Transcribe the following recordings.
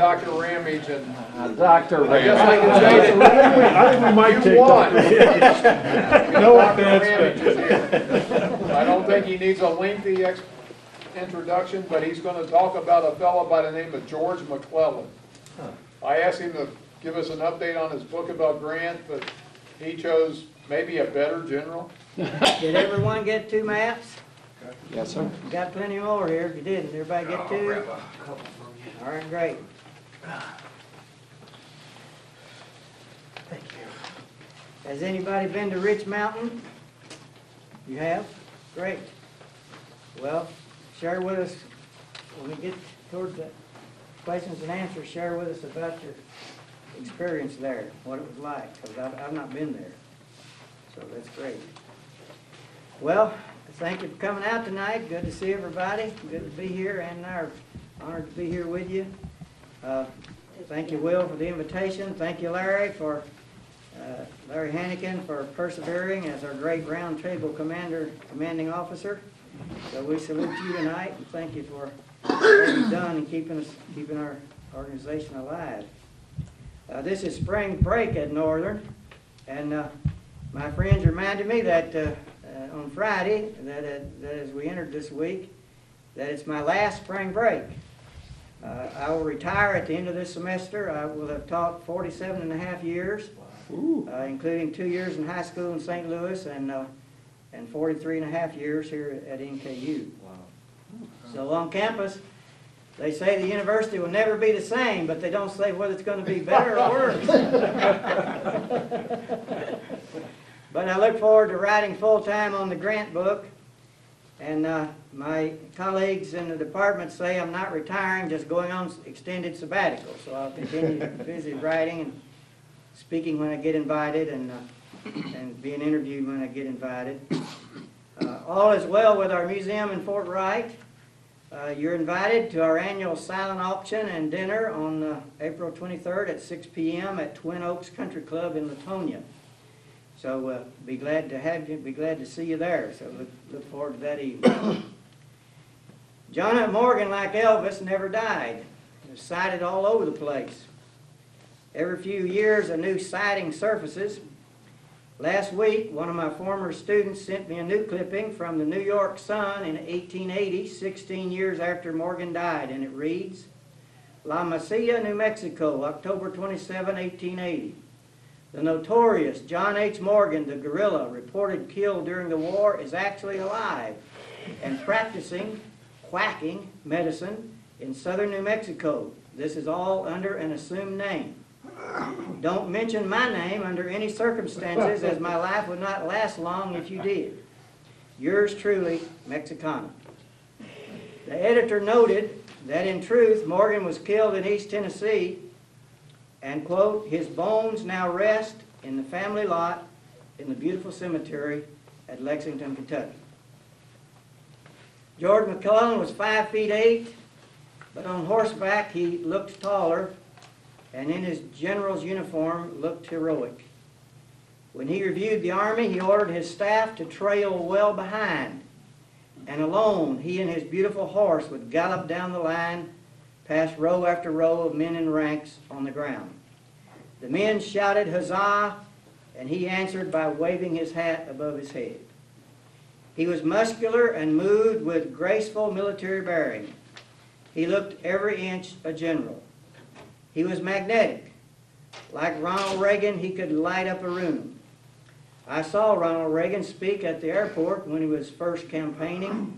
Dr. Ramage, and Dr. I guess Ramage. I can say that I think we might you take won. No Dr. offense, Ramage is here. I don't think he needs a lengthy introduction, but he's going to talk about a fellow by the name of George McClellan. I asked him to give us an update on his book about Grant, but he chose maybe a better general. Did everyone get 2 maps? Yes, sir. You got plenty more here. If you didn't, everybody get 2? All right, great. Thank you. Has anybody been to Rich Mountain? You have? Great. Well, share with us, when we get towards the questions and answers, share with us about your experience there, what it was like, because I've not been there. So that's great. Well, thank you for coming out tonight. Good to see everybody. Good to be here, and honored to be here with you. Thank you, Will, for the invitation. Thank you, Larry, for Larry Hannigan, for persevering as our great Roundtable commanding officer. So we salute you tonight, and thank you for what you've done in keeping our organization alive. This is spring break at Northern, and my friends reminded me that on Friday, that as we entered this week, that it's my last spring break. I will retire at the end of this semester. I will have taught 47 and a half years, including 2 years in high school in St. Louis and 43 and a half years here at NKU. Wow. So on campus, they say the university will never be the same, but they don't say whether it's going to be better or worse. But I look forward to writing full-time on the Grant book. And my colleagues in the department say I'm not retiring, just going on extended sabbatical. So I'll continue busy writing and speaking when I get invited and being interviewed when I get invited. All is well with our museum in Fort Wright. You're invited to our annual silent auction and dinner on April 23rd at 6 p.m. at Twin Oaks Country Club in Latonia. So be glad to have you, be glad to see you there. So look forward to that evening. John F. Morgan, like Elvis, never died. He was sighted all over the place. Every few years, a new sighting surfaces. Last week, one of my former students sent me a new clipping from the New York Sun in 1880, 16 years after Morgan died, and it reads, La Mesilla, New Mexico, October 27, 1880. The notorious John H. Morgan, the guerrilla reported killed during the war, is actually alive and practicing quacking medicine in southern New Mexico. This is all under an assumed name. Don't mention my name under any circumstances, as my life would not last long if you did. Yours truly, Mexicana. The editor noted that in truth, Morgan was killed in East Tennessee, and, quote, his bones now rest in the family lot in the beautiful cemetery at Lexington, Kentucky. George McCellan was 5 feet 8, but on horseback he looked taller, and in his general's uniform looked heroic. When he reviewed the army, he ordered his staff to trail well behind, and alone he and his beautiful horse would gallop down the line past row after row of men in ranks on the ground. The men shouted huzzah, and he answered by waving his hat above his head. He was muscular and moved with graceful military bearing. He looked every inch a general. He was magnetic. Like Ronald Reagan, he could light up a room. I saw Ronald Reagan speak at the airport when he was first campaigning,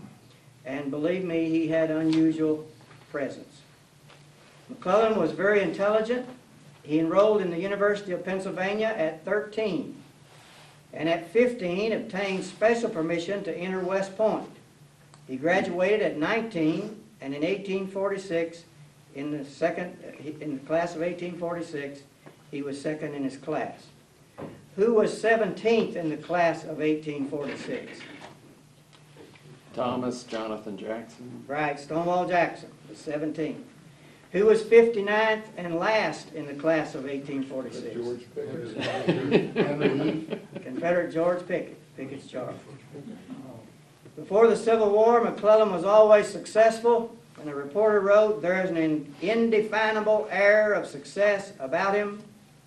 and believe me, he had unusual presence. McClellan was very intelligent. He enrolled in the University of Pennsylvania at 13, and at 15 obtained special permission to enter West Point. He graduated at 19, and in 1846, in the class of 1846, he was second in his class. Who was 17th in the class of 1846? Thomas Jonathan Jackson. Right, Stonewall Jackson was 17th. Who was 59th and last in the class of 1846? George Pickett. Confederate George Pickett, Pickett's charge. Before the Civil War, McClellan was always successful And the reporter wrote, "There is an indefinable air of success about him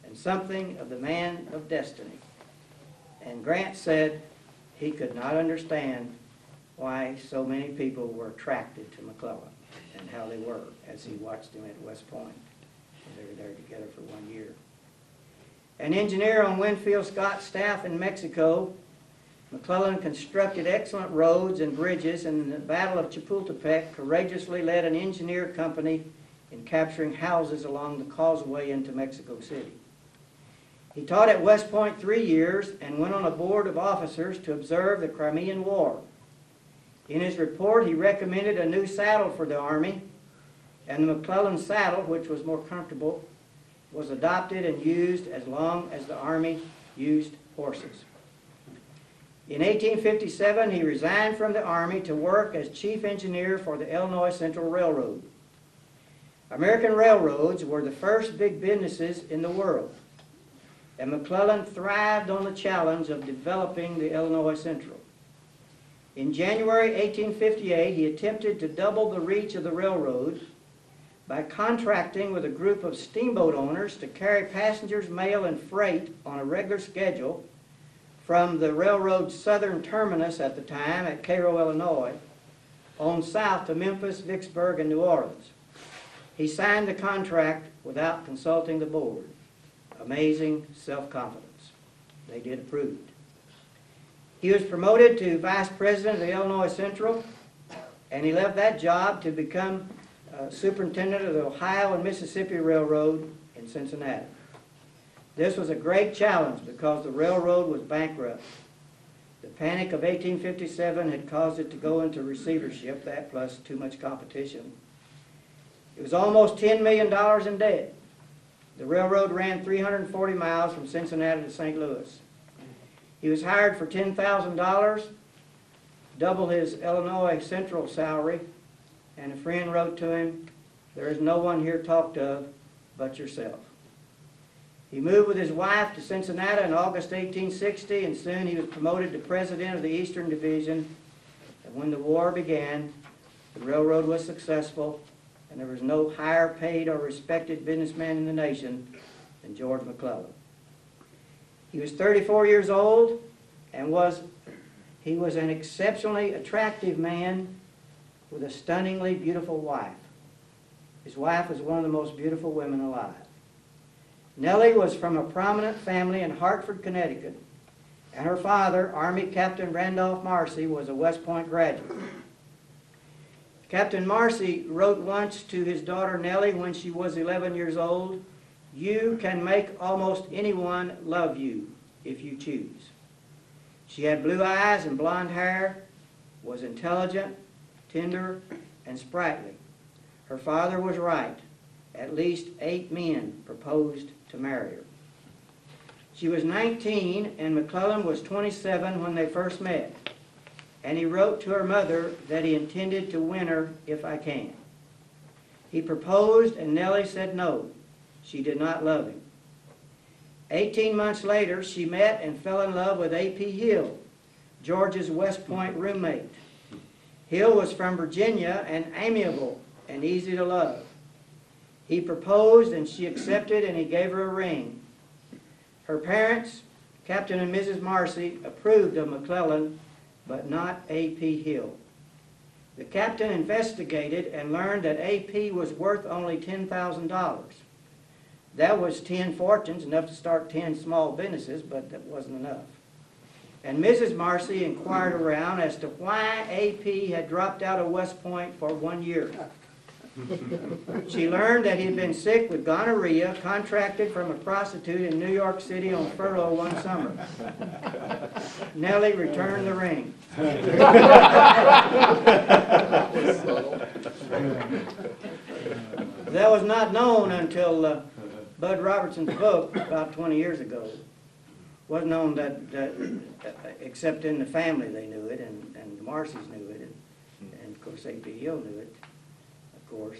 and something of the man of destiny." And Grant said he could not understand why so many people were attracted to McClellan and how they were as he watched him at West Point. They were there together for 1 year. An engineer on Winfield Scott's staff in Mexico, McClellan constructed excellent roads and bridges, and in the Battle of Chapultepec courageously led an engineer company in capturing houses along the causeway into Mexico City. He taught at West Point 3 years and went on a board of officers to observe the Crimean War. In his report, he recommended a new saddle for the Army, and the McClellan saddle, which was more comfortable, was adopted and used as long as the Army used horses. In 1857, he resigned from the Army to work as chief engineer for the Illinois Central Railroad. American railroads were the first big businesses in the world, and McClellan thrived on the challenge of developing the Illinois Central. In January 1858, he attempted to double the reach of the railroad by contracting with a group of steamboat owners to carry passengers, mail, and freight on a regular schedule from the railroad's southern terminus at the time at Cairo, Illinois, on south to Memphis, Vicksburg, and New Orleans. He signed the contract without consulting the board. Amazing self-confidence. They did approve it. He was promoted to vice president of the Illinois Central, and he left that job to become superintendent of the Ohio and Mississippi Railroad in Cincinnati. This was a great challenge because the railroad was bankrupt. The panic of 1857 had caused it to go into receivership, that plus too much competition. It was almost $10 million in debt. The railroad ran 340 miles from Cincinnati to St. Louis. He was hired for $10,000, double his Illinois Central salary, and a friend wrote to him, "There is no one here talked of but yourself." He moved with his wife to Cincinnati in August 1860, and soon he was promoted to president of the Eastern Division. And when the war began, the railroad was successful, and there was no higher paid or respected businessman in the nation than George McClellan. He was 34 years old, and he was an exceptionally attractive man with a stunningly beautiful wife. His wife was one of the most beautiful women alive. Nellie was from a prominent family in Hartford, Connecticut, and her father, Army Captain Randolph Marcy, was a West Point graduate. Captain Marcy wrote once to his daughter Nellie when she was 11 years old, "You can make almost anyone love you if you choose." She had blue eyes and blonde hair, was intelligent, tender, and sprightly. Her father was right. At least 8 men proposed to marry her. She was 19 and McClellan was 27 when they first met, and he wrote to her mother that he intended to win her if I can. He proposed and Nellie said no. She did not love him. 18 months later, she met and fell in love with A.P. Hill, George's West Point roommate. Hill was from Virginia and amiable and easy to love. He proposed and she accepted, and he gave her a ring. Her parents, Captain and Mrs. Marcy, approved of McClellan, but not A.P. Hill. The captain investigated and learned that A.P. was worth only $10,000. That was 10 fortunes, enough to start 10 small businesses, but that wasn't enough. And Mrs. Marcy inquired around as to why A.P. had dropped out of West Point for 1 year. She learned that he had been sick with gonorrhea, contracted from a prostitute in New York City on furlough one summer. Nellie returned the ring. That was not known until Bud Robertson's book about 20 years ago. Wasn't known that except in the family they knew it, and the Marcys knew it, and of course A.P. Hill knew it, of course.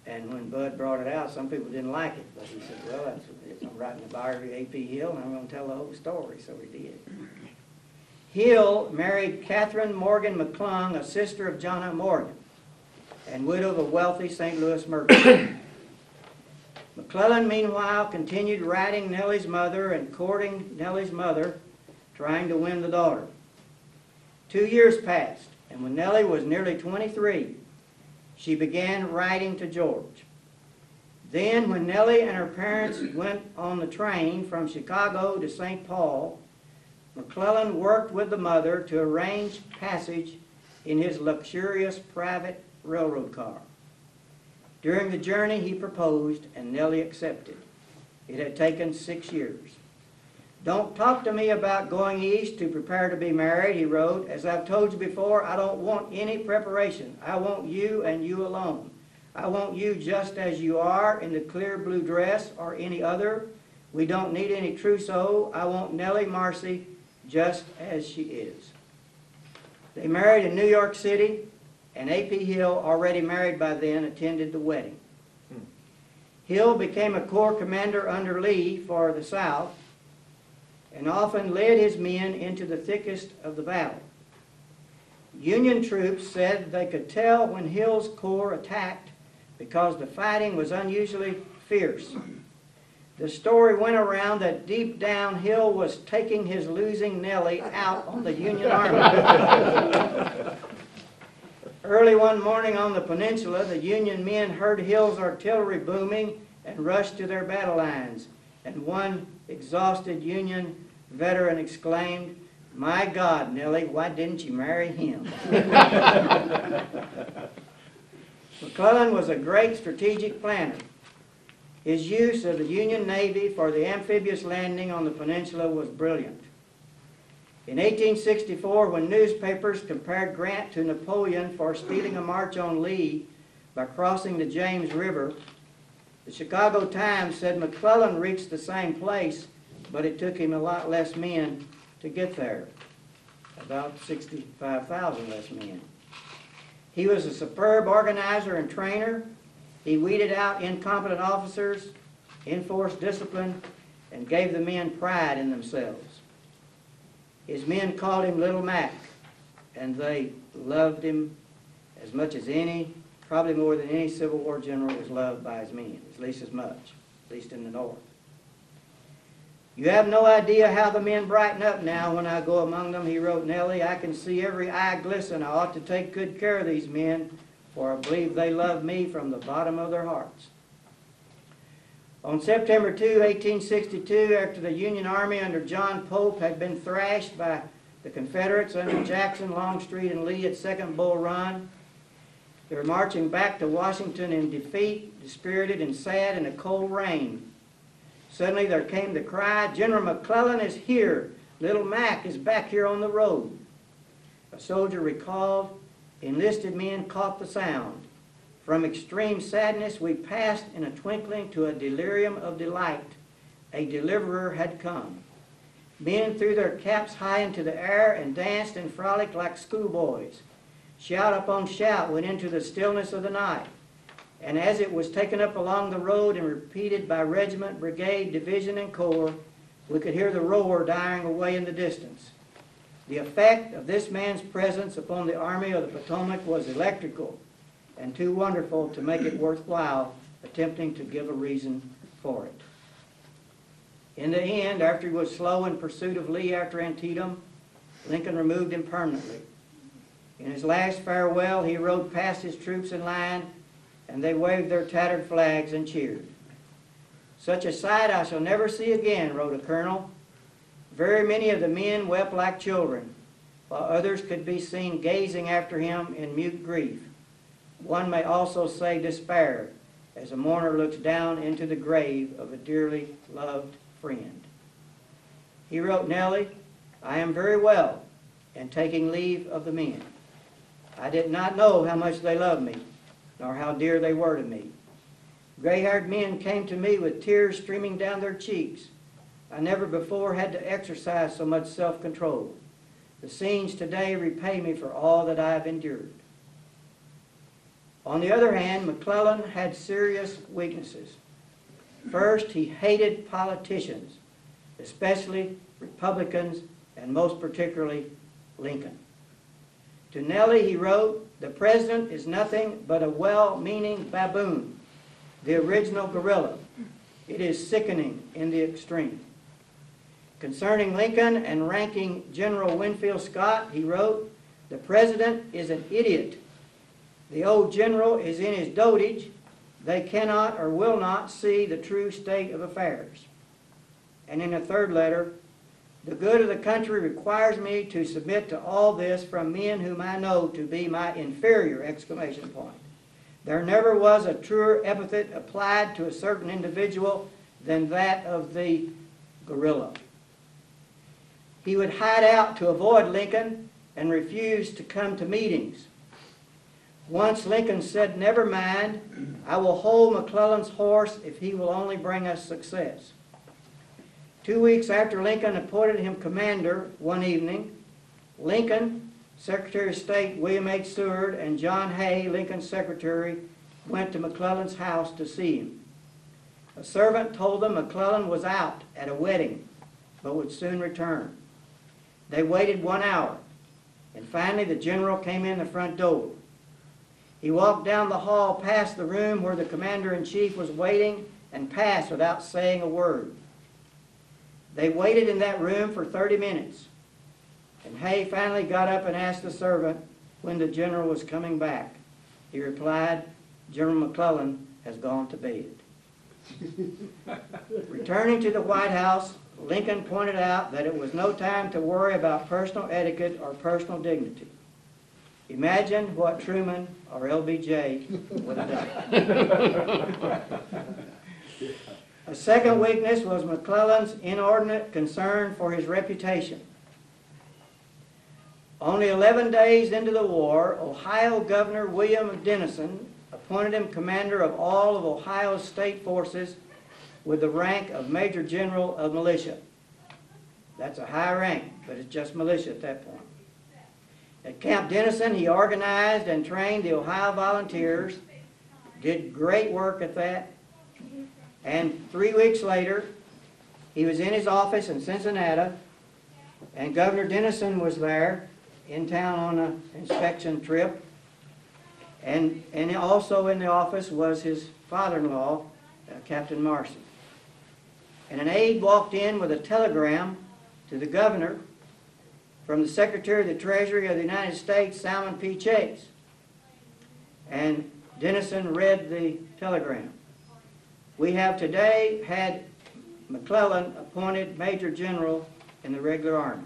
And when Bud brought it out, some people didn't like it, but he said, well, I'm writing a biography of A.P. Hill, and I'm going to tell the whole story, so he did. Hill married Catherine Morgan McClung, a sister of John Morgan. and widow of a wealthy St. Louis merchant. McClellan, meanwhile, continued writing Nellie's mother and courting Nellie's mother, trying to win the daughter. 2 years passed, and when Nellie was nearly 23, she began writing to George. Then, when Nellie and her parents went on the train from Chicago to St. Paul, McClellan worked with the mother to arrange passage in his luxurious private railroad car. During the journey, he proposed, and Nellie accepted. It had taken 6 years. "Don't talk to me about going east to prepare to be married," he wrote. "As I've told you before, I don't want any preparation. I want you and you alone. I want you just as you are in the clear blue dress or any other. We don't need any trousseau. I want Nellie Marcy just as she is." They married in New York City, and A.P. Hill, already married by then, attended the wedding. Hill became a corps commander under Lee for the South, and often led his men into the thickest of the battle. Union troops said they could tell when Hill's corps attacked because the fighting was unusually fierce. The story went around that deep down Hill was taking his losing Nellie out on the Union Army. Early one morning on the peninsula, the Union men heard Hill's artillery booming and rushed to their battle lines, and one exhausted Union veteran exclaimed, "My God, Nellie, why didn't you marry him?" McClellan was a great strategic planner. His use of the Union Navy for the amphibious landing on the peninsula was brilliant. In 1864, when newspapers compared Grant to Napoleon for stealing a march on Lee by crossing the James River, the Chicago Times said McClellan reached the same place, but it took him a lot less men to get there, about 65,000 less men. He was a superb organizer and trainer. He weeded out incompetent officers, enforced discipline, and gave the men pride in themselves. His men called him Little Mac, and they loved him as much as any, probably more than any Civil War general was loved by his men, at least as much, at least in the North. "You have no idea how the men brighten up now when I go among them," he wrote Nellie. "I can see every eye glisten. I ought to take good care of these men, for I believe they love me from the bottom of their hearts." On September 2, 1862, after the Union Army under John Pope had been thrashed by the Confederates under Jackson, Longstreet, and Lee at Second Bull Run, they were marching back to Washington in defeat, dispirited and sad in a cold rain. Suddenly there came the cry, "General McClellan is here. Little Mac is back here on the road." A soldier recalled, "Enlisted men caught the sound. From extreme sadness we passed in a twinkling to a delirium of delight. A deliverer had come. Men threw their caps high into the air and danced and frolicked like schoolboys. Shout upon shout went into the stillness of the night. And as it was taken up along the road and repeated by regiment, brigade, division, and corps, we could hear the roar dying away in the distance. The effect of this man's presence upon the Army of the Potomac was electrical and too wonderful to make it worthwhile attempting to give a reason for it." In the end, after he was slow in pursuit of Lee after Antietam, Lincoln removed him permanently. In his last farewell, he rode past his troops in line, and they waved their tattered flags and cheered. "Such a sight I shall never see again," wrote a colonel. "Very many of the men wept like children, while others could be seen gazing after him in mute grief. One may also say despair, as a mourner looks down into the grave of a dearly loved friend." He wrote Nellie, "I am very well, and taking leave of the men. I did not know how much they loved me, nor how dear they were to me. Gray-haired men came to me with tears streaming down their cheeks. I never before had to exercise so much self-control. The scenes today repay me for all that I have endured." On the other hand, McClellan had serious weaknesses. First, he hated politicians, especially Republicans, and most particularly Lincoln. To Nellie he wrote, The president is nothing but a well-meaning baboon, the original gorilla. It is sickening in the extreme. Concerning Lincoln and ranking General Winfield Scott, he wrote, "The president is an idiot. The old general is in his dotage. They cannot or will not see the true state of affairs." And in a third letter, "The good of the country requires me to submit to all this from men whom I know to be my inferior!" Exclamation point. There never was a truer epithet applied to a certain individual than that of the gorilla. He would hide out to avoid Lincoln and refuse to come to meetings. Once Lincoln said, "Never mind, I will hold McClellan's horse if he will only bring us success." 2 weeks after Lincoln appointed him commander one evening, Lincoln, Secretary of State William H. Seward, and John Hay, Lincoln's secretary, went to McClellan's house to see him. A servant told them McClellan was out at a wedding, but would soon return. They waited 1 hour, and finally the general came in the front door. He walked down the hall past the room where the commander-in-chief was waiting and passed without saying a word. They waited in that room for 30 minutes, and Hay finally got up and asked the servant when the general was coming back. He replied, "General McClellan has gone to bed." Returning to the White House, Lincoln pointed out that it was no time to worry about personal etiquette or personal dignity. Imagine what Truman or LBJ would have done. A second weakness was McClellan's inordinate concern for his reputation. Only 11 days into the war, Ohio Governor William Dennison appointed him commander of all of Ohio's state forces with the rank of Major General of Militia. That's a high rank, but it's just militia at that point. At Camp Dennison, he organized and trained the Ohio Volunteers, did great work at that, and 3 weeks later, he was in his office in Cincinnati, and Governor Dennison was there in town on an inspection trip, and also in the office was his father-in-law, Captain Marcy. And an aide walked in with a telegram to the governor from the Secretary of the Treasury of the United States, Salmon P. Chase. And Dennison read the telegram. "We have today had McClellan appointed Major General in the regular army."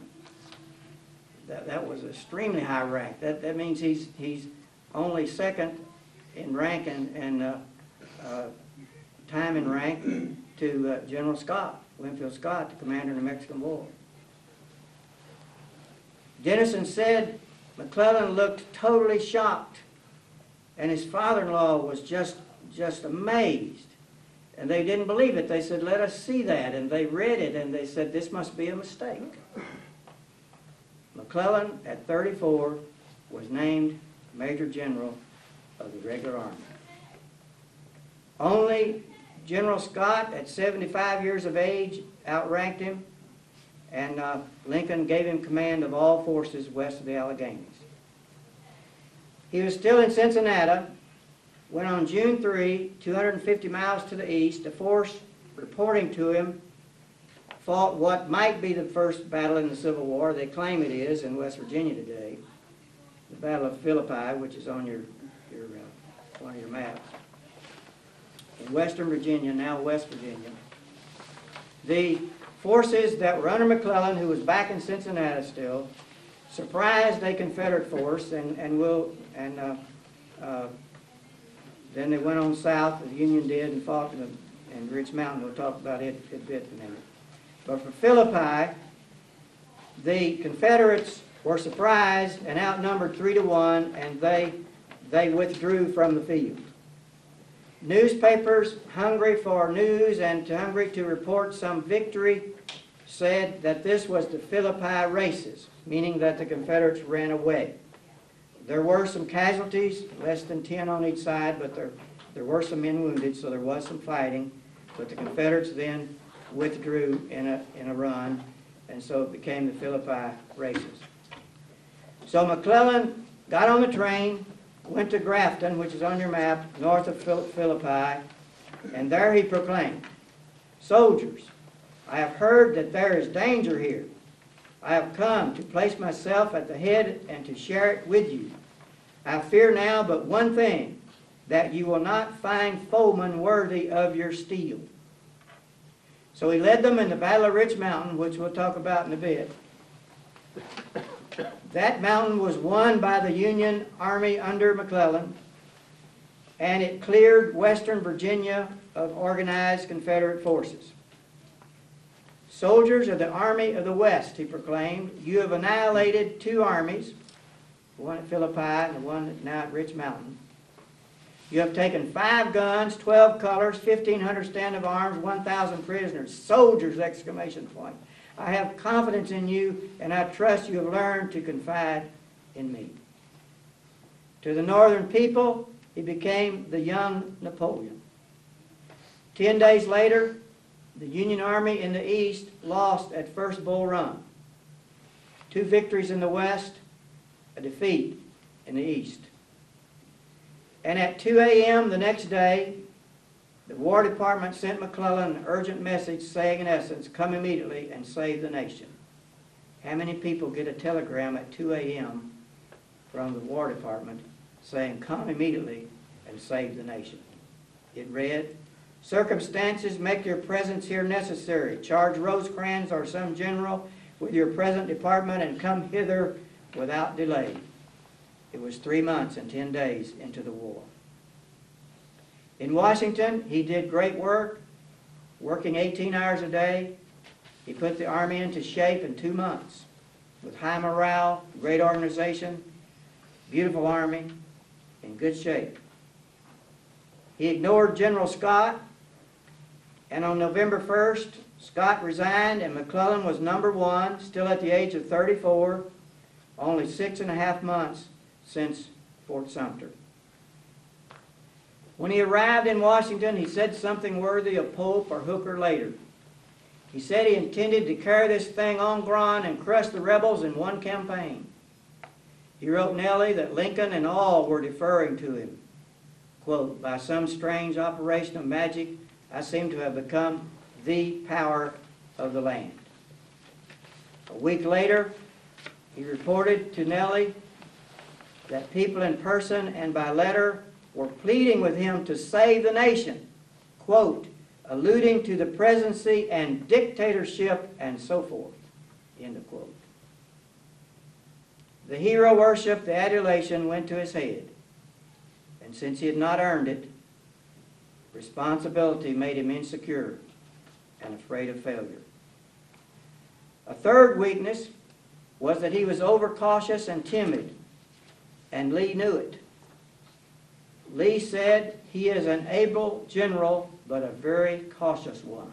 That was extremely high rank. That means he's only second in rank and time in rank to General Scott, Winfield Scott, the commander in the Mexican War. Dennison said McClellan looked totally shocked, and his father-in-law was just amazed. And they didn't believe it. They said, "Let us see that." And they read it, and they said, "This must be a mistake." McClellan, at 34, was named Major General of the regular army. Only General Scott, at 75 years of age, outranked him, and Lincoln gave him command of all forces west of the Alleghanies. He was still in Cincinnati when on June 3, 250 miles to the east, a force reporting to him fought what might be the first battle in the Civil War. They claim it is in West Virginia today. The Battle of Philippi, which is on one of your maps. In Western Virginia, now West Virginia. The forces that were under McClellan, who was back in Cincinnati still, surprised a Confederate force, and then they went on south, the Union did, and fought in Rich Mountain. We'll talk about it a bit in a minute. But for Philippi, the Confederates were surprised and outnumbered 3-1, and they withdrew from the field. Newspapers, hungry for news and hungry to report some victory, said that this was the Philippi races, meaning that the Confederates ran away. There were some casualties, less than 10 on each side, but there were some men wounded, so there was some fighting. But the Confederates then withdrew in a run, and so it became the Philippi races. So McClellan got on the train, went to Grafton, which is on your map, north of Philippi, and there he proclaimed, "Soldiers, I have heard that there is danger here. I have come to place myself at the head and to share it with you. I fear now but one thing, that you will not find foemen worthy of your steel." So he led them in the Battle of Rich Mountain, which we'll talk about in a bit. That mountain was won by the Union Army under McClellan, and it cleared western Virginia of organized Confederate forces. "Soldiers of the Army of the West," he proclaimed, "you have annihilated two armies, the one at Philippi and the one now at Rich Mountain. You have taken 5 guns, 12 colors, 1,500 stand of arms, 1,000 prisoners. Soldiers! Exclamation point. I have confidence in you, and I trust you have learned to confide in me." To the northern people, he became the young Napoleon. 10 days later, the Union Army in the east lost at First Bull Run. 2 victories in the west, a defeat in the east. And at 2 a.m. the next day, the War Department sent McClellan an urgent message saying, in essence, "Come immediately and save the nation." How many people get a telegram at 2 a.m. from the War Department saying, "Come immediately and save the nation"? It read, "Circumstances make your presence here necessary. Charge Rosecrans or some general with your present department and come hither without delay." It was 3 months and 10 days into the war. In Washington, he did great work, working 18 hours a day. He put the Army into shape in 2 months with high morale, great organization, beautiful Army, in good shape. He ignored General Scott, and on November 1st, Scott resigned and McClellan was number 1, still at the age of 34, only 6.5 months since Fort Sumter. When he arrived in Washington, he said something worthy of Pope or Hooker later. He said he intended to carry this thing en grand and crush the rebels in one campaign. He wrote Nellie that Lincoln and all were deferring to him. Quote, "By some strange operation of magic, I seem to have become the power of the land." A week later, he reported to Nellie that people in person and by letter were pleading with him to save the nation, quote, "alluding to the presidency and dictatorship and so forth," end of quote. The hero worship, the adulation went to his head, and since he had not earned it, responsibility made him insecure and afraid of failure. A third weakness was that he was overcautious and timid, and Lee knew it. Lee said, "He is an able general, but a very cautious one."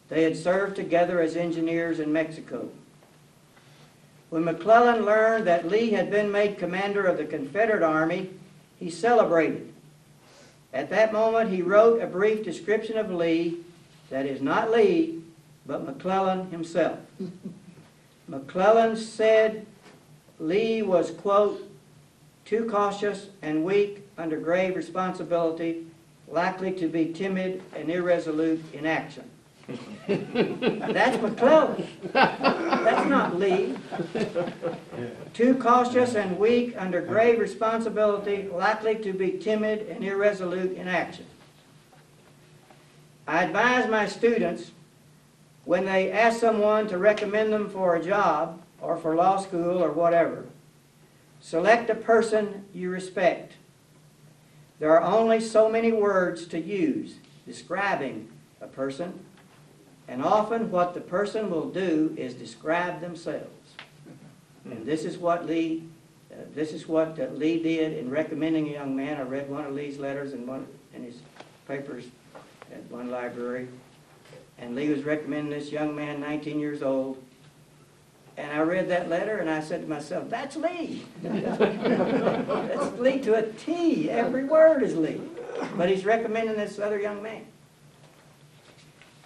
They had served together as engineers in Mexico. When McClellan learned that Lee had been made commander of the Confederate Army, he celebrated. At that moment, he wrote a brief description of Lee that is not Lee, but McClellan himself. McClellan said Lee was, quote, "too cautious and weak under grave responsibility, likely to be timid and irresolute in action." That's McClellan. That's not Lee. Too cautious and weak under grave responsibility, likely to be timid and irresolute in action. I advise my students, when they ask someone to recommend them for a job or for law school or whatever, select a person you respect. There are only so many words to use describing a person, and often what the person will do is describe themselves. And this is what Lee did in recommending a young man. I read one of Lee's letters in his papers at one library, and Lee was recommending this young man, 19 years old. And I read that letter and I said to myself, "That's Lee." That's Lee to a T. Every word is Lee. But he's recommending this other young man.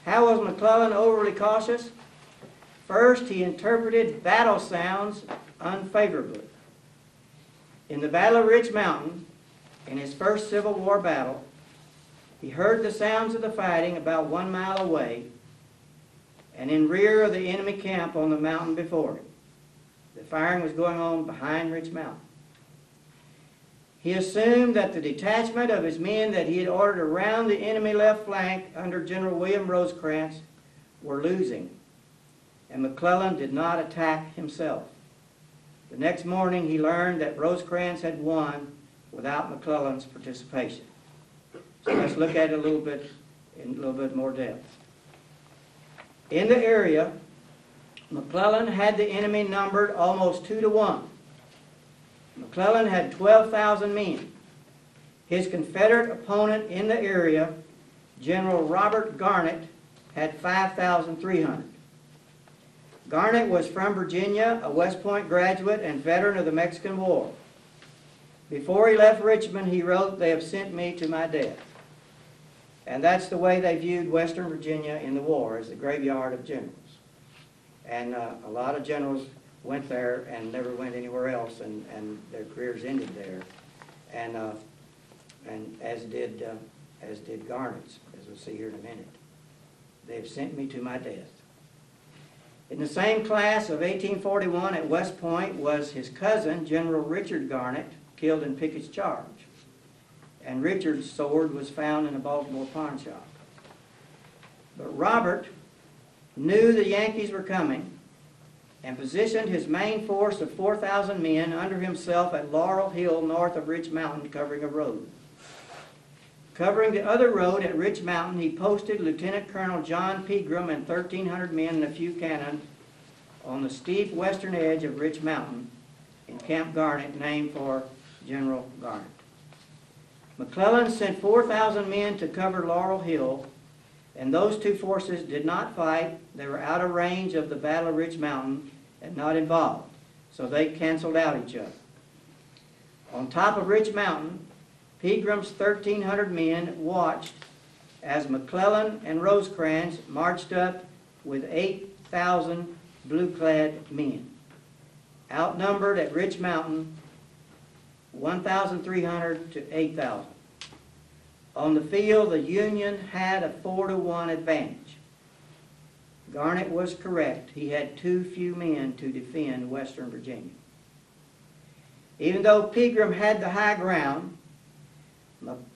How was McClellan overly cautious? First, he interpreted battle sounds unfavorably. In the Battle of Rich Mountain, in his first Civil War battle, he heard the sounds of the fighting about 1 mile away and in rear of the enemy camp on the mountain before him. The firing was going on behind Rich Mountain. He assumed that the detachment of his men that he had ordered around the enemy left flank under General William Rosecrans were losing, and McClellan did not attack himself. The next morning he learned that Rosecrans had won without McClellan's participation. So let's look at it in a little bit more depth. In the area, McClellan had the enemy numbered almost 2 to 1. McClellan had 12,000 men. His Confederate opponent in the area, General Robert Garnett, had 5,300. Garnett was from Virginia, a West Point graduate and veteran of the Mexican War. Before he left Richmond, he wrote, "They have sent me to my death." And that's the way they viewed Western Virginia in the war, as the graveyard of generals. And a lot of generals went there and never went anywhere else, and their careers ended there. And as did Garnett's, as we'll see here in a minute. "They have sent me to my death." In the same class of 1841 at West Point was his cousin, General Richard Garnett, killed in Pickett's charge. And Richard's sword was found in a Baltimore pawn shop. But Robert knew the Yankees were coming and positioned his main force of 4,000 men under himself at Laurel Hill north of Rich Mountain, covering a road. Covering the other road at Rich Mountain, he posted Lieutenant Colonel John Pegram and 1,300 men and a few cannon on the steep western edge of Rich Mountain in Camp Garnett, named for General Garnett. McClellan sent 4,000 men to cover Laurel Hill, and those two forces did not fight. They were out of range of the Battle of Rich Mountain and not involved, so they canceled out each other. On top of Rich Mountain, Pegram's 1,300 men watched as McClellan and Rosecrans marched up with 8,000 blue-clad men. Outnumbered at Rich Mountain, 1,300 to 8,000. On the field, the Union had a 4 to 1 advantage. Garnett was correct. He had too few men to defend Western Virginia. Even though Pegram had the high ground,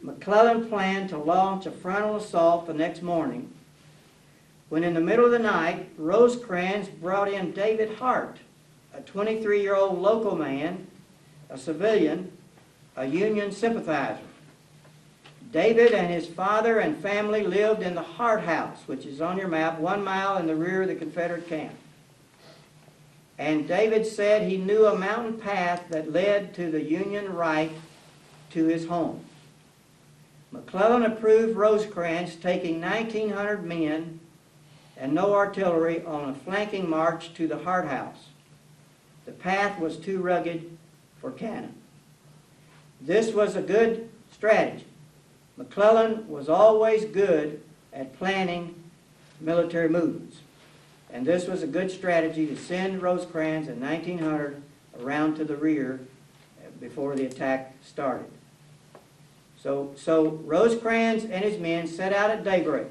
McClellan planned to launch a frontal assault the next morning, when in the middle of the night, Rosecrans brought in David Hart, a 23-year-old local man, a civilian, a Union sympathizer. David and his father and family lived in the Hart House, which is on your map, 1 mile in the rear of the Confederate camp. And David said he knew a mountain path that led to the Union right to his home. McClellan approved Rosecrans taking 1,900 men and no artillery on a flanking march to the Hart House. The path was too rugged for cannon. This was a good strategy. McClellan was always good at planning military movements, and this was a good strategy to send Rosecrans and 1,900 around to the rear before the attack started. So Rosecrans and his men set out at daybreak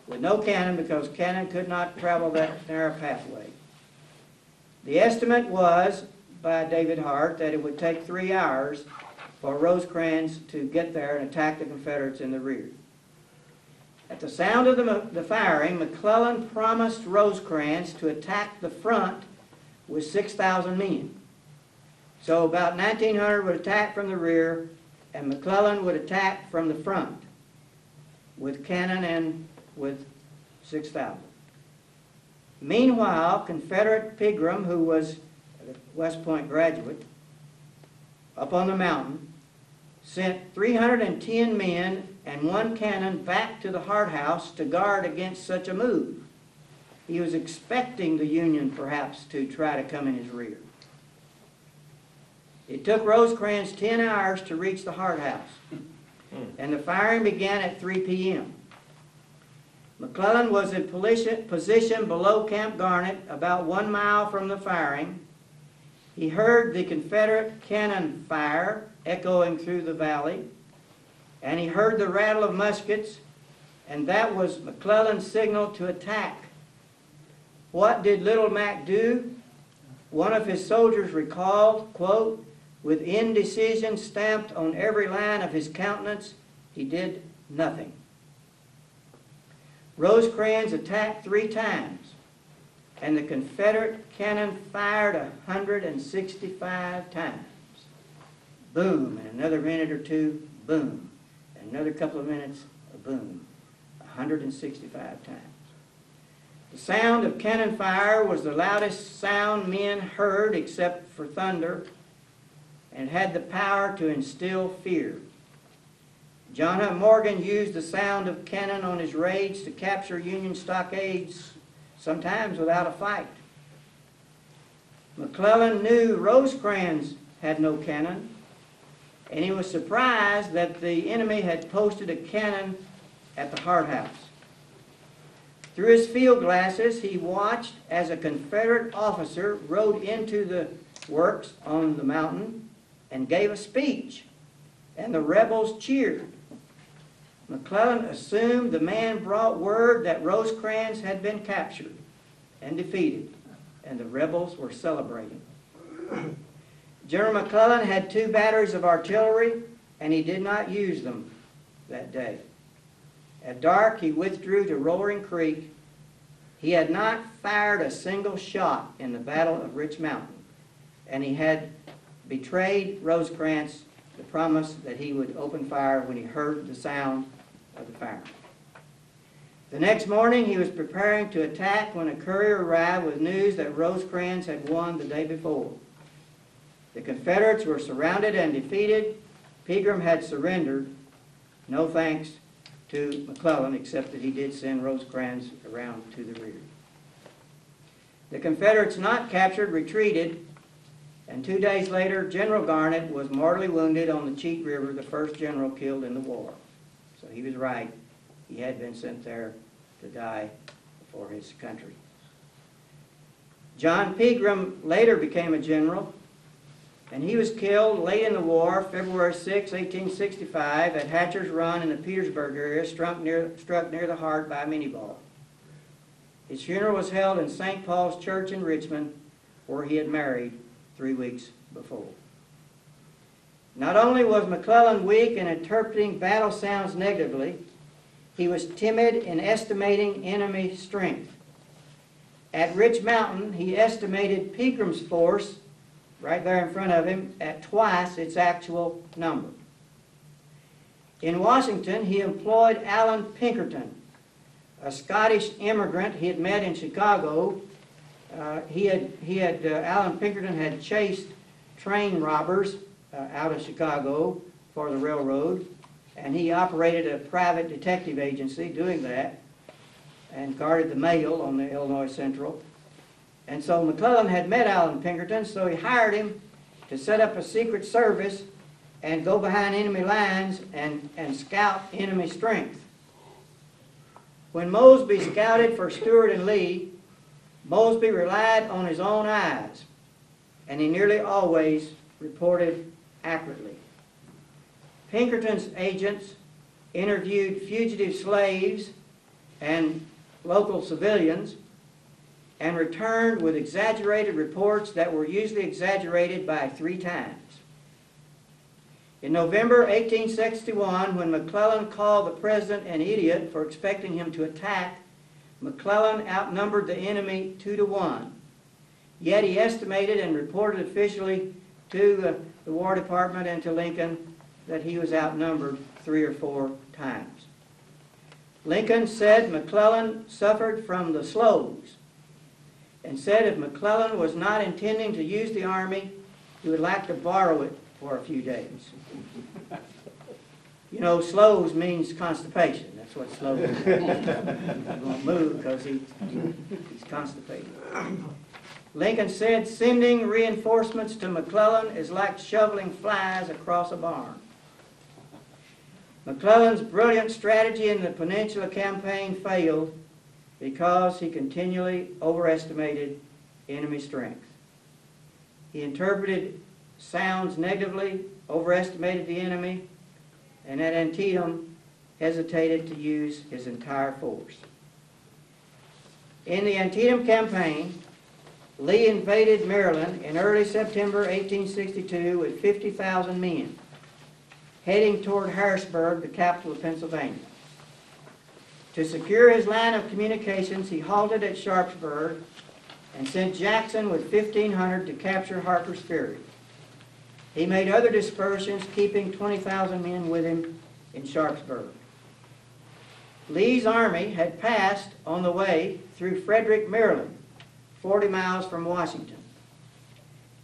with no cannon, because cannon could not travel that narrow pathway. The estimate was by David Hart that it would take 3 hours for Rosecrans to get there and attack the Confederates in the rear. At the sound of the firing, McClellan promised Rosecrans to attack the front with 6,000 men. So about 1,900 would attack from the rear, and McClellan would attack from the front with cannon and with 6,000. Meanwhile, Confederate Pegram, who was a West Point graduate, up on the mountain, sent 310 men and 1 cannon back to the Hart House to guard against such a move. He was expecting the Union perhaps to try to come in his rear. It took Rosecrans 10 hours to reach the Hart House, and the firing began at 3 p.m. McClellan was in position below Camp Garnett, about 1 mile from the firing, He heard the Confederate cannon fire echoing through the valley, and he heard the rattle of muskets, and that was McClellan's signal to attack. What did Little Mac do? One of his soldiers recalled, quote, "With indecision stamped on every line of his countenance, he did nothing." Rosecrans attacked 3 times, and the Confederate cannon fired 165 times. Boom, and another minute or two, boom. And another couple of minutes, a boom. 165 times. The sound of cannon fire was the loudest sound men heard except for thunder, and had the power to instill fear. John Hunt Morgan used the sound of cannon on his raids to capture Union stockades, sometimes without a fight. McClellan knew Rosecrans had no cannon, and he was surprised that the enemy had posted a cannon at the Hart House. Through his field glasses, he watched as a Confederate officer rode into the works on the mountain and gave a speech, and the rebels cheered. McClellan assumed the man brought word that Rosecrans had been captured and defeated, and the rebels were celebrating. General McClellan had 2 batteries of artillery, and he did not use them that day. At dark, he withdrew to Roaring Creek. He had not fired a single shot in the Battle of Rich Mountain, and he had betrayed Rosecrans the promise that he would open fire when he heard the sound of the firing. The next morning, he was preparing to attack when a courier arrived with news that Rosecrans had won the day before. The Confederates were surrounded and defeated. Pegram had surrendered, no thanks to McClellan, except that he did send Rosecrans around to the rear. The Confederates not captured retreated, and 2 days later, General Garnett was mortally wounded on the Cheat River, the first general killed in the war. So he was right. He had been sent there to die for his country. John Pegram later became a general, and he was killed late in the war, February 6, 1865, at Hatcher's Run in the Petersburg area, struck near the heart by a minie-ball. His funeral was held in St. Paul's Church in Richmond, where he had married 3 weeks before. Not only was McClellan weak in interpreting battle sounds negatively, he was timid in estimating enemy strength. At Rich Mountain, he estimated Pegram's force, right there in front of him, at twice its actual number. In Washington, he employed Alan Pinkerton, a Scottish immigrant he had met in Chicago. Alan Pinkerton had chased train robbers out of Chicago for the railroad, and he operated a private detective agency doing that and guarded the mail on the Illinois Central. And so McClellan had met Alan Pinkerton, so he hired him to set up a secret service and go behind enemy lines and scout enemy strength. When Mosby scouted for Stewart and Lee, Mosby relied on his own eyes, and he nearly always reported accurately. Pinkerton's agents interviewed fugitive slaves and local civilians and returned with exaggerated reports that were usually exaggerated by 3 times. In November 1861, when McClellan called the president an idiot for expecting him to attack, McClellan outnumbered the enemy 2-1. Yet he estimated and reported officially to the War Department and to Lincoln that he was outnumbered 3 or 4 times. Lincoln said McClellan suffered from the slows, and said if McClellan was not intending to use the army, he would like to borrow it for a few days. You know, slows means constipation. That's what slows means. He won't move because he's constipated. Lincoln said sending reinforcements to McClellan is like shoveling flies across a barn. McClellan's brilliant strategy in the Peninsula Campaign failed because he continually overestimated enemy strength. He interpreted sounds negatively, overestimated the enemy, and at Antietam hesitated to use his entire force. In the Antietam campaign, Lee invaded Maryland in early September 1862 with 50,000 men, heading toward Harrisburg, the capital of Pennsylvania. To secure his line of communications, he halted at Sharpsburg and sent Jackson with 1,500 to capture Harper's Ferry. He made other dispersions, keeping 20,000 men with him in Sharpsburg. Lee's army had passed on the way through Frederick, Maryland, 40 miles from Washington.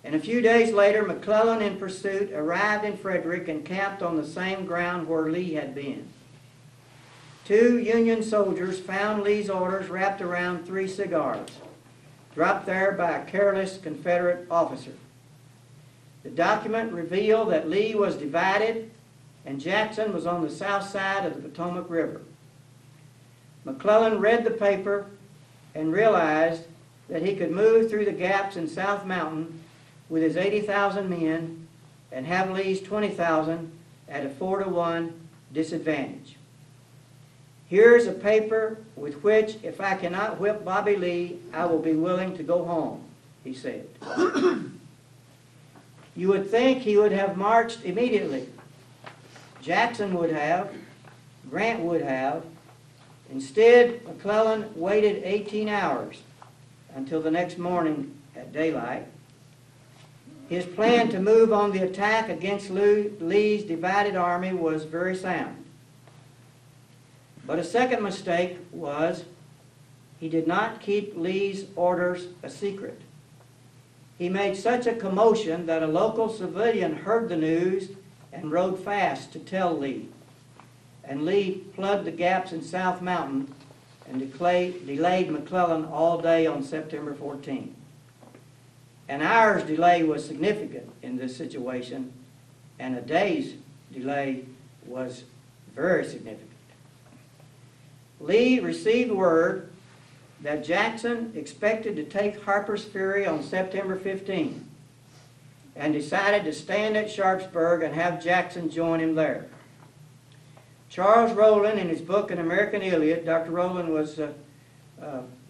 And a few days later, McClellan in pursuit arrived in Frederick and camped on the same ground where Lee had been. 2 Union soldiers found Lee's orders wrapped around 3 cigars, dropped there by a careless Confederate officer. The document revealed that Lee was divided and Jackson was on the south side of the Potomac River. McClellan read the paper and realized that he could move through the gaps in South Mountain with his 80,000 men and have Lee's 20,000 at a 4-to-1 disadvantage. Here's a paper with which, if I cannot whip Bobby Lee, I will be willing to go home, he said. You would think he would have marched immediately. Jackson would have, Grant would have. Instead, McClellan waited 18 hours until the next morning at daylight. His plan to move on the attack against Lee's divided army was very sound. But a second mistake was he did not keep Lee's orders a secret. He made such a commotion that a local civilian heard the news and rode fast to tell Lee. And Lee plugged the gaps in South Mountain and delayed McClellan all day on September 14th. An hour's delay was significant in this situation, and a day's delay was very significant. Lee received word that Jackson expected to take Harper's Ferry on September 15th and decided to stand at Sharpsburg and have Jackson join him there. Charles Rowland, in his book An American Iliad, Dr. Rowland was a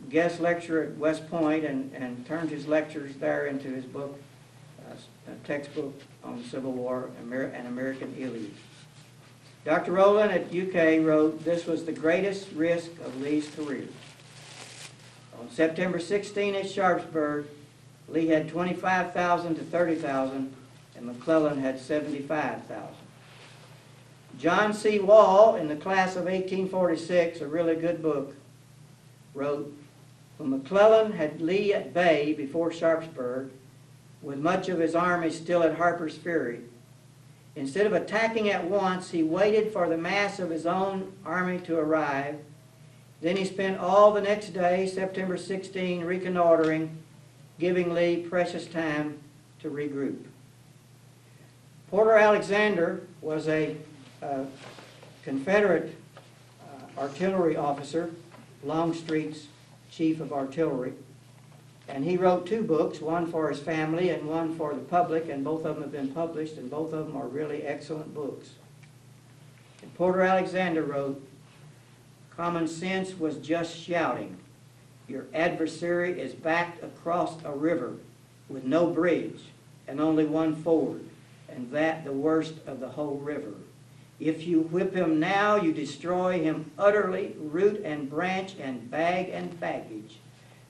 guest lecturer at West Point and turned his lectures there into his book, a textbook on the Civil War, An American Iliad. Dr. Rowland at UK wrote, "This was the greatest risk of Lee's career." On September 16 at Sharpsburg, Lee had 25,000 to 30,000, and McClellan had 75,000. John C. Wall, in the class of 1846, a really good book, wrote, "When McClellan had Lee at bay before Sharpsburg, with much of his army still at Harper's Ferry, instead of attacking at once, he waited for the mass of his own army to arrive. Then he spent all the next day, September 16, reconnoitering, giving Lee precious time to regroup." Porter Alexander was a Confederate artillery officer, Longstreet's chief of artillery, and he wrote 2 books, one for his family and one for the public, and both of them have been published, and both of them are really excellent books. And Porter Alexander wrote, "Common sense was just shouting, 'Your adversary is backed across a river with no bridge and only one ford, and that the worst of the whole river. If you whip him now, you destroy him utterly, root and branch and bag and baggage.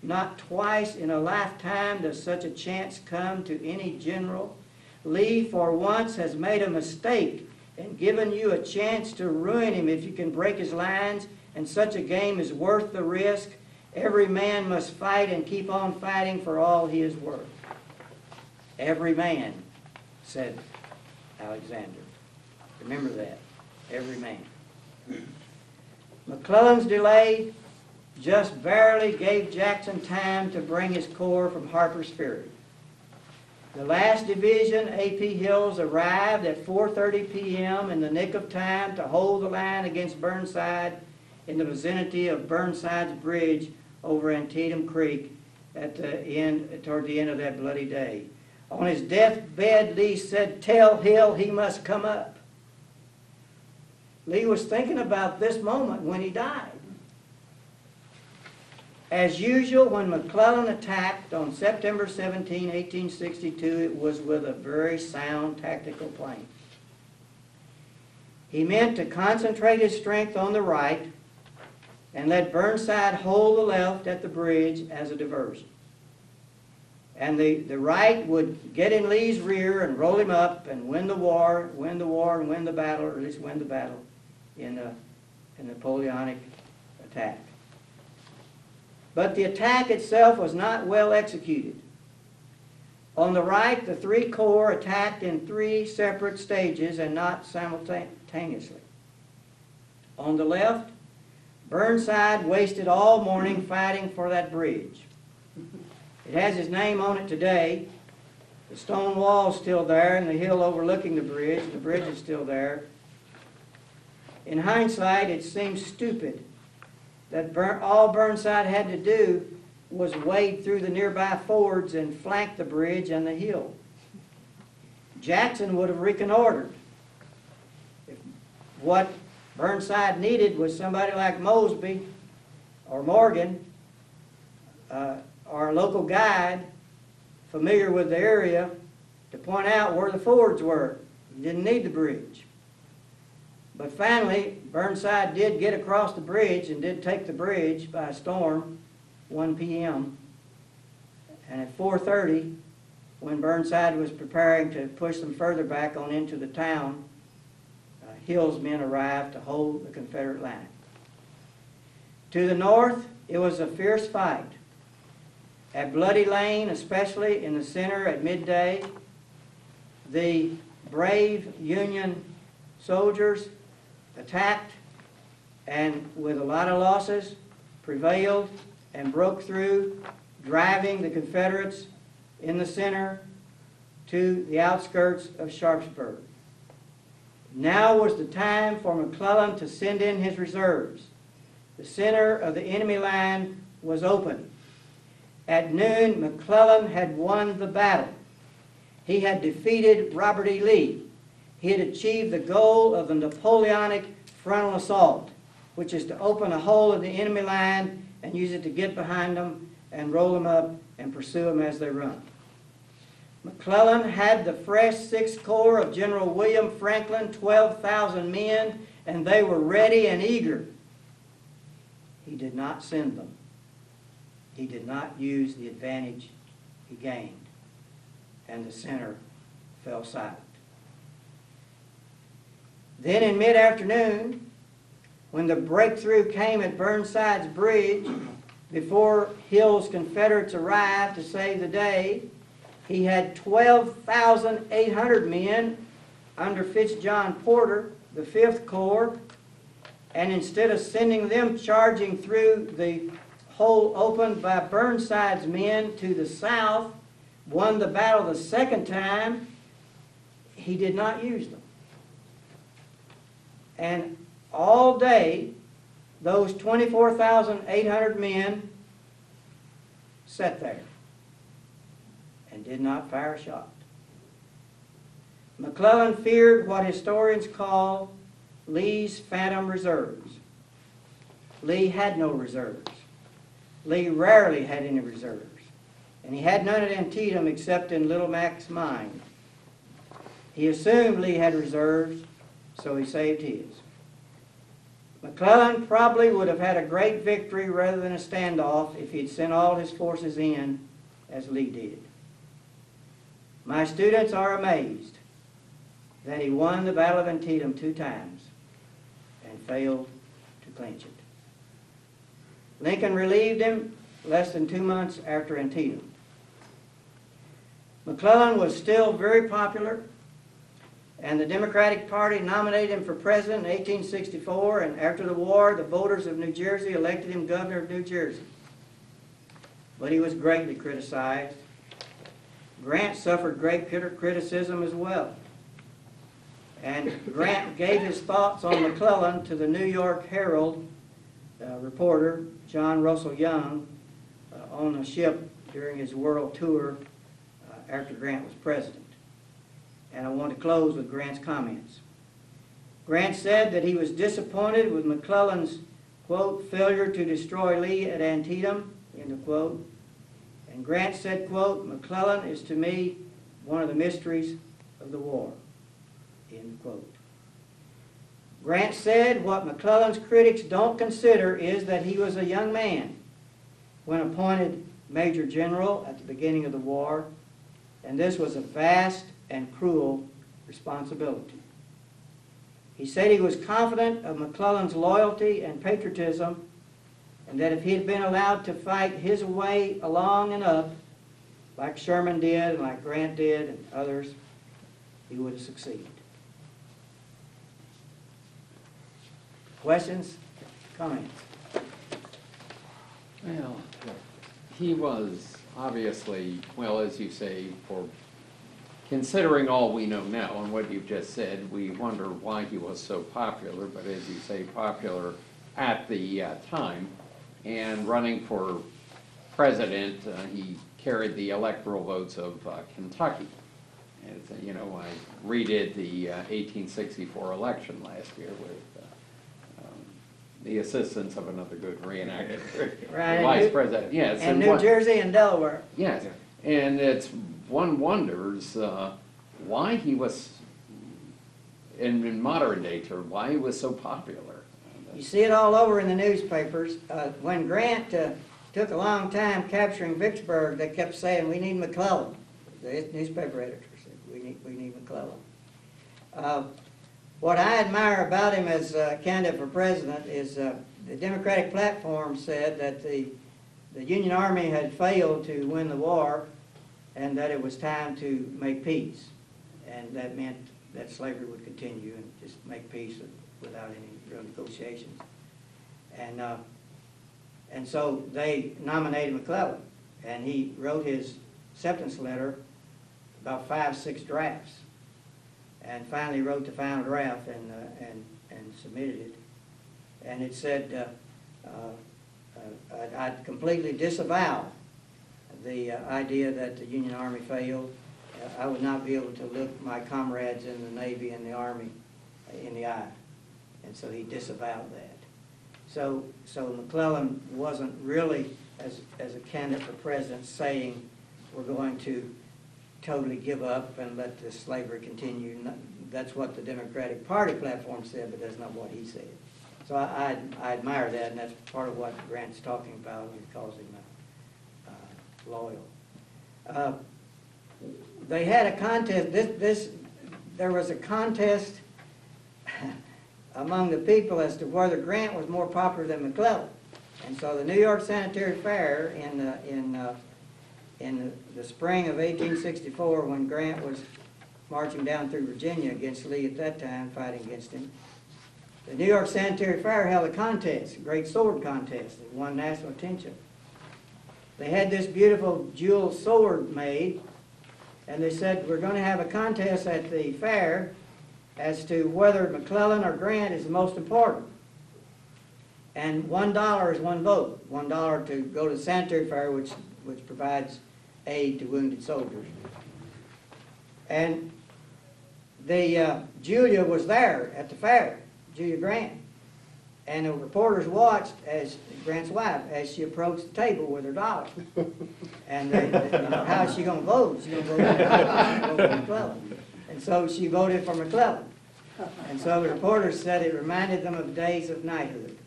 Not twice in a lifetime does such a chance come to any general. Lee, for once, has made a mistake and given you a chance to ruin him if you can break his lines, and such a game is worth the risk. Every man must fight and keep on fighting for all he is worth." Every man, said Alexander. Remember that. Every man. McClellan's delay just barely gave Jackson time to bring his corps from Harper's Ferry. The last division, A.P. Hill's, arrived at 4:30 p.m. in the nick of time to hold the line against Burnside in the vicinity of Burnside's bridge over Antietam Creek toward the end of that bloody day. On his deathbed, Lee said, "Tell Hill he must come up." Lee was thinking about this moment when he died. As usual, when McClellan attacked on September 17, 1862, it was with a very sound tactical plan. He meant to concentrate his strength on the right and let Burnside hold the left at the bridge as a diversion. And the right would get in Lee's rear and roll him up and win the war and win the battle, or at least win the battle in the Napoleonic attack. But the attack itself was not well executed. On the right, the three corps attacked in three separate stages and not simultaneously. On the left, Burnside wasted all morning fighting for that bridge. It has his name on it today. The stone wall's still there and the hill overlooking the bridge. The bridge is still there. In hindsight, it seems stupid that all Burnside had to do was wade through the nearby fords and flank the bridge and the hill. Jackson would have reconnoitered. If what Burnside needed was somebody like Mosby or Morgan, or a local guide familiar with the area to point out where the fords were. He didn't need the bridge. But finally, Burnside did get across the bridge and did take the bridge by storm, 1 p.m. And at 4:30, when Burnside was preparing to push them further back on into the town, Hill's men arrived to hold the Confederate line. To the north, it was a fierce fight. At Bloody Lane, especially in the center at midday, the brave Union soldiers attacked and with a lot of losses prevailed and broke through, driving the Confederates in the center to the outskirts of Sharpsburg. Now was the time for McClellan to send in his reserves. The center of the enemy line was open. At noon, McClellan had won the battle. He had defeated Robert E. Lee. He had achieved the goal of the Napoleonic frontal assault, which is to open a hole in the enemy line and use it to get behind them and roll them up and pursue them as they run. McClellan had the fresh 6th Corps of General William Franklin, 12,000 men, and they were ready and eager. He did not send them. He did not use the advantage he gained, and the center fell silent. Then in mid-afternoon, when the breakthrough came at Burnside's bridge, before Hill's Confederates arrived to save the day, he had 12,800 men under Fitzjohn Porter, the 5th Corps, and instead of sending them charging through the hole opened by Burnside's men to the south, won the battle the second time, he did not use them. And all day, those 24,800 men sat there and did not fire a shot. McClellan feared what historians call Lee's phantom reserves. Lee had no reserves. Lee rarely had any reserves. And he had none at Antietam except in Little Mac's mine. He assumed Lee had reserves, so he saved his. McClellan probably would have had a great victory rather than a standoff if he'd sent all his forces in as Lee did. My students are amazed that he won the Battle of Antietam 2 times and failed to clinch it. Lincoln relieved him less than 2 months after Antietam. McClellan was still very popular, and the Democratic Party nominated him for president in 1864, and after the war, the voters of New Jersey elected him governor of New Jersey. But he was greatly criticized. Grant suffered great criticism as well. And Grant gave his thoughts on McClellan to the New York Herald reporter, John Russell Young, on a ship during his world tour after Grant was president. And I want to close with Grant's comments. Grant said that he was disappointed with McClellan's, quote, failure to destroy Lee at Antietam, end of quote. And Grant said, quote, McClellan is to me one of the mysteries of the war, end quote. Grant said what McClellan's critics don't consider is that he was a young man when appointed Major General at the beginning of the war, and this was a vast and cruel responsibility. He said he was confident of McClellan's loyalty and patriotism, and that if he had been allowed to fight his way along and up, like Sherman did, and like Grant did, and others, he would have succeeded. Questions? Comments? Well, he was obviously, well, as you say, for considering all we know now and what you've just said, we wonder why he was so popular, but as you say, popular at the time. And running for president, he carried the electoral votes of Kentucky. And, you know, I redid the 1864 election last year with the assistance of another good reenactor, Right. vice president. Yes, And New Jersey and Delaware. yes, and it's one wonders why he was in modern day term, why he was so popular. You see it all over in the newspapers. When Grant took a long time capturing Vicksburg, they kept saying, we need McClellan. The newspaper editor said, we need McClellan. What I admire about him as candidate for president is the Democratic platform said that the Union Army had failed to win the war and that it was time to make peace. And that meant that slavery would continue and just make peace without any real negotiations. And so they nominated McClellan, and he wrote his acceptance letter, about 5-6 drafts, and finally wrote the final draft and submitted it. And it said, I'd completely disavow the idea that the Union Army failed. I would not be able to look my comrades in the Navy and the Army in the eye. And so he disavowed that. So McClellan wasn't really, as a candidate for president, saying we're going to totally give up and let the slavery continue. That's what the Democratic Party platform said, but that's not what he said. So I admire that, and that's part of what Grant's talking about when he calls him loyal. They had a contest. There was a contest among the people as to whether Grant was more popular than McClellan. And so the New York Sanitary Fair in the spring of 1864, when Grant was marching down through Virginia against Lee at that time, fighting against him, the New York Sanitary Fair held a contest, a great sword contest that won national attention. They had this beautiful jeweled sword made, and they said, we're going to have a contest at the fair as to whether McClellan or Grant is the most important. And $1 is one vote. $1 to go to the sanitary fair, which provides aid to wounded soldiers. And Julia was there at the fair, Julia Grant. And the reporters watched, as Grant's wife, as she approached the table with her dollar. And how is she going to vote? She's going to vote for McClellan. And so she voted for McClellan. And so the reporters said it reminded them of days of knighthood.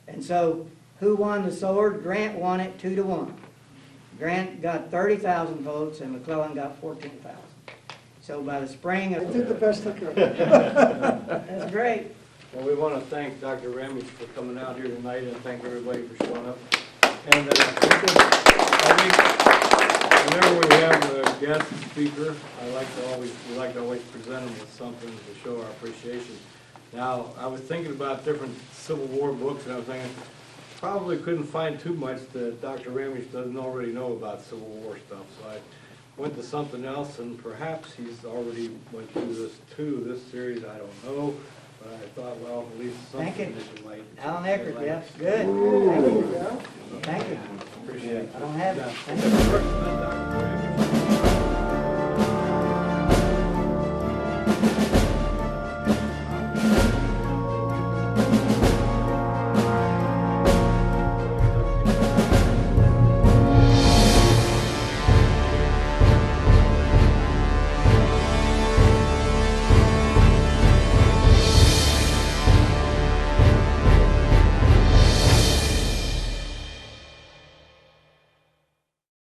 And so who won the sword? Grant won it 2-1. Grant got 30,000 votes and McClellan got 14,000. So by the spring of... I did the best I could. That's great. Well, we want to thank Dr. Ramage for coming out here tonight and thank everybody for showing up. And I think whenever we have a guest speaker, we like to always present them with something to show our appreciation. Now, I was thinking about different Civil War books, and I was thinking, probably couldn't find too much that Dr. Ramage doesn't already know about Civil War stuff. So I went to something else, and perhaps he's already went through this too, this series, I don't know. But I thought, well, at least something that you might. Alan Eckert, yeah, good. Ooh, yeah. Thank you. Appreciate it. I don't have it. Yeah. Thank you. Dr. Ramage.